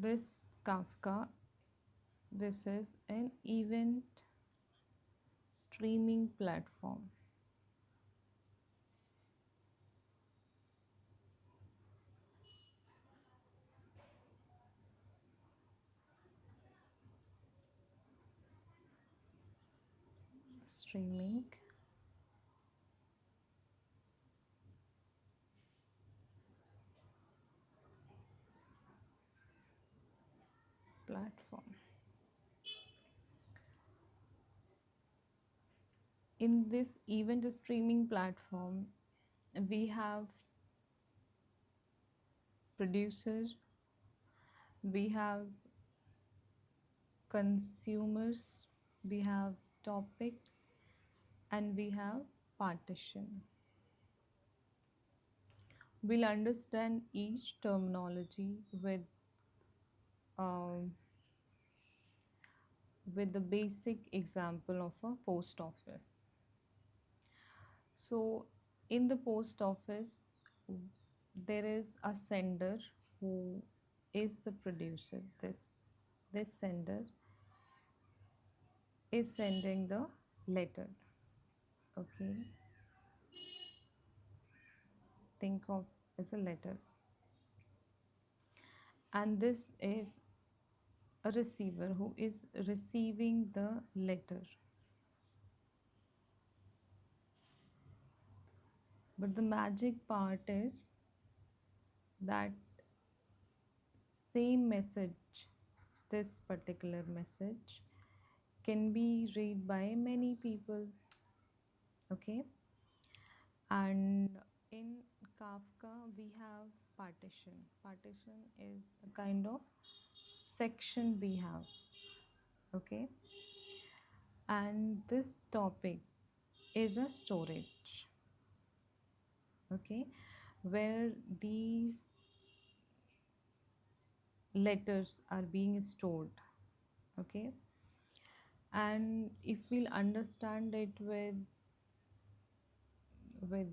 This Kafka, this is an event streaming platform. Streaming platform. In this event streaming platform, we have producer, we have consumers, we have topic, and we have partition. We'll understand each terminology um, with the basic example of a post office. So, in the post office, there is a sender who is the producer. This sender is sending the letter. Okay, think of as a letter, and this is a receiver who is receiving the letter. But the magic part is that same message, this particular message, can be read by many people. Okay, and in Kafka we have partition. Partition is a kind of section we have. Okay, and this topic is a storage. Okay, where these letters are being stored. Okay, and if we'll understand it with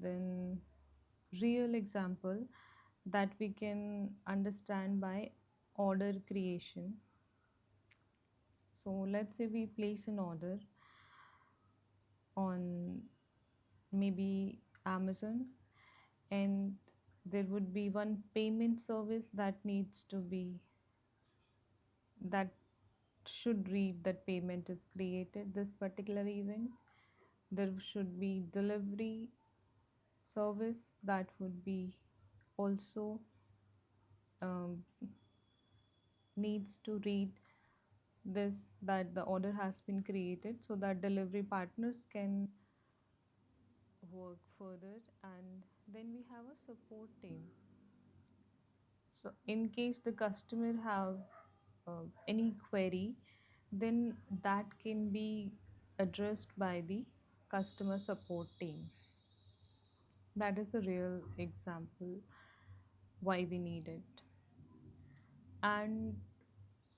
an real example, that we can understand by order creation. So let's say we place an order on maybe Amazon, and there would be one payment service that should read that payment is created this particular event. There should be delivery service that would be also um, needs to read this, that the order has been created, so that delivery partners can work further. And then we have a support team. So in case the customer have any query, then that can be addressed by the customer support team. That is the real example why we need it. And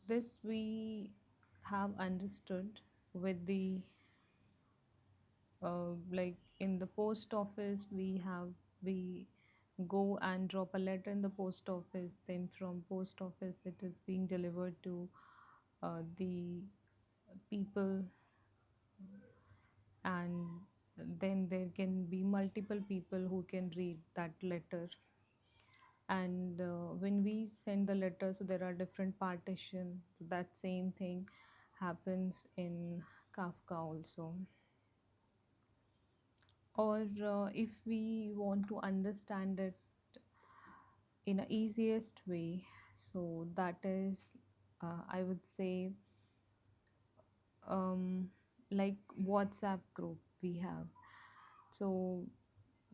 this we have understood with the like in the post office we go and drop a letter in the post office, then from post office it is being delivered to the people, and then there can be multiple people who can read that letter. And when we send the letter, so there are different partitions, so that same thing happens in Kafka also. Or if we want to understand it in a easiest way, so that is I would say um, like WhatsApp group we have. So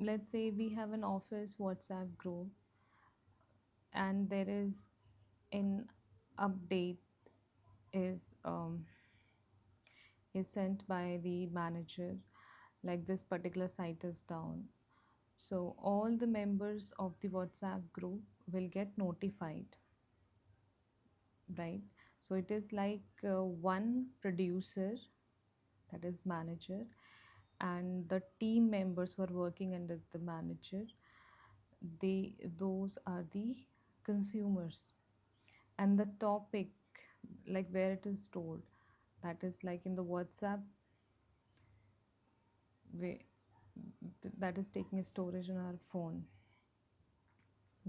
let's say we have an office WhatsApp group, and there is an update is um, is sent by the manager, like this particular site is down. So all the members of the WhatsApp group will get notified, right? So it is like one producer, that is manager, and the team members who are working under the manager, those are the consumers. and the topic, like where it is stored, that is like in the WhatsApp, way that is taking storage in our phone.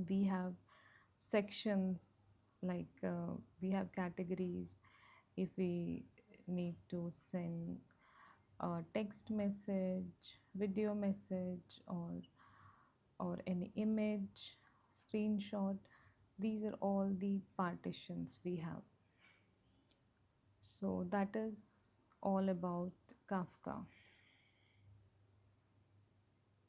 We have sections, like we have categories. If we need to send a text message, video message, or any image, screenshot, these are all the partitions we have. So that is all about Kafka.